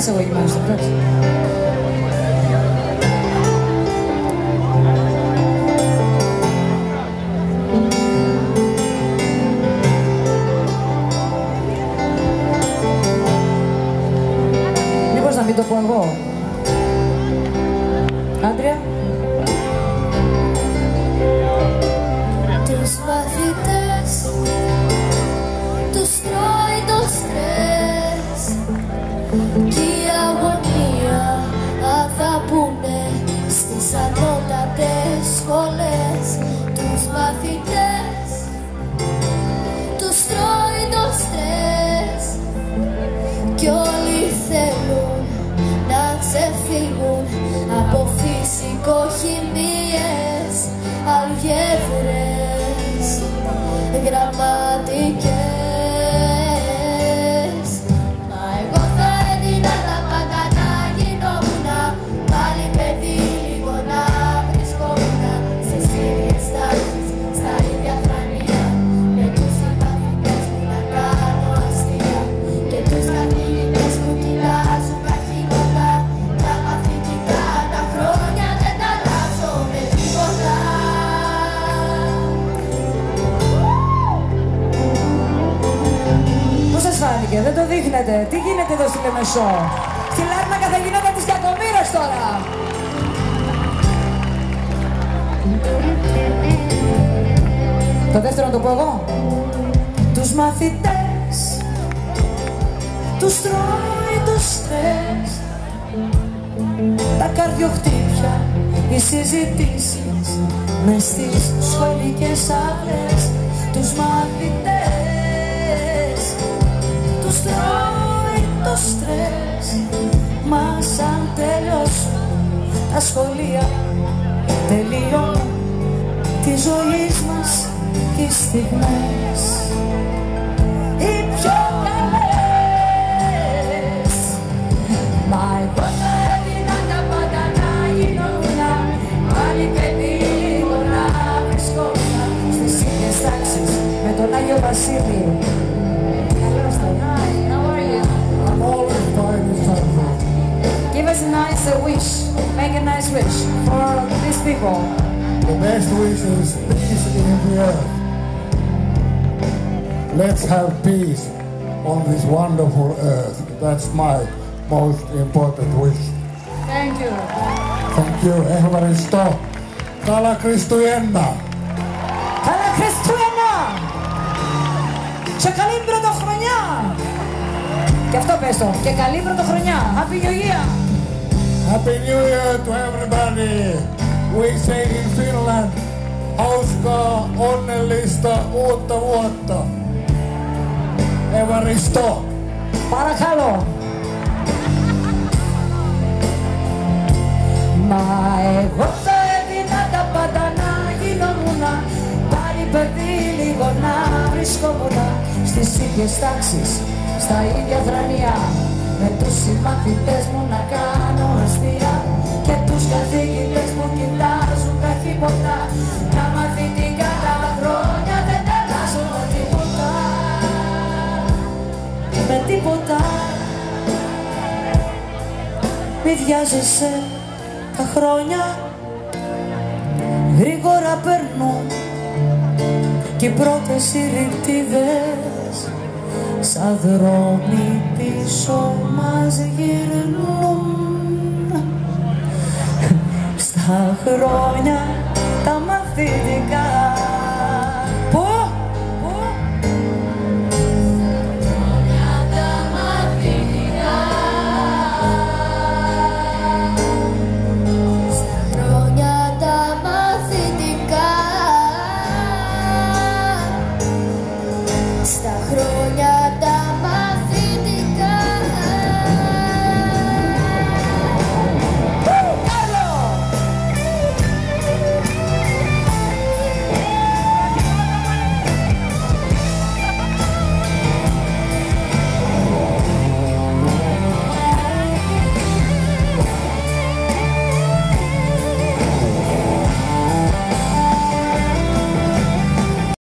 εισαγωγή μάλιστα, εντάξει. Μήπως να μην το πω εγώ. Άντρια. Τους μαθητές τους τρώει το στρες κι η αγωνία θα πούνε στις ανώτατες σχολές. Τους μαθητές τους τρώει το στρες κι όλοι θέλουν να ξεφύγουν από φυσικοχημίες, αλγεύρες, γραμματικές. Μα εγώ θα έδινα τα πάντα να γινόμουνα πάλι παιδί, λίγο να βρισκόμουνα στις ίδιες τάξεις, στα ίδια φρανία, με τους συμμαθητές μου να κάνω αστεία και τους καθηγητές που κοιτάζουν καχύποτα. Τα μαθητικά τα χρόνια δεν τα αλλάζω με τίποτα. Πώς σας φάνηκε, δεν το δείχνετε. Τι γίνεται εδώ στη Λεμεσό? Στη Λάρνακα θα γινόταν τις κακομοίρες τώρα. Το δεύτερο να το πω εγώ. Τους μαθητές τους τρώει το στρες, τα καρδιοχτύπια, οι συζητήσεις μες στις σχολικές αυλές. Τους μαθητές τους τρώει το στρες, μα σαν τελειώσουν τα σχολεία τελειώνουν τη ζωή μας και οι στιγμές οι πιο καλές. Μα εγώ θα έδινα τα πάντα να γινόμουνα πάλι παιδί, λίγο να βρισκόμουνα στις ίδιες τάξεις με τον Άγιο Βασίλη. Καλώς τον. Hi, how are you? I'm always fine this time. Give us a nice wish. Make a nice wish for these people. The best wish is peace in the earth. Let's have peace on this wonderful earth. That's my most important wish. Thank you. Thank you. Ευχαριστώ. Καλά Χριστούγεννα. Καλά Χριστούγεννα! Σε καλή πρωτοχρονιά! Και αυτό πες το. Και καλή πρωτοχρονιά. Happy New Year! Happy New Year to everybody. We say in Finland, hauskaa onnellista uutta vuotta. Ευχαριστώ. Παρακαλώ. Μα εγώ θα έδινα τα πάντα να γινόμουνα πάλι παιδί, λίγο να βρισκόμουνα στις ίδιες τάξεις, στα ίδια δρανεία, με τους συμμαθητές μου να κάνω αστεία και τους καθηγητές μου κοιτάζουν καχύποτα. Τα μαθητικά τα χρόνια δεν τα αλλάζω με τίποτα, με τίποτα. Μη βιάζεσαι, τα χρόνια γρήγορα περνούν κι οι πρώτες συρρητίδες σαν δρόμοι πίσω μας γυρνούν. Στα χρόνια τα μαθητικά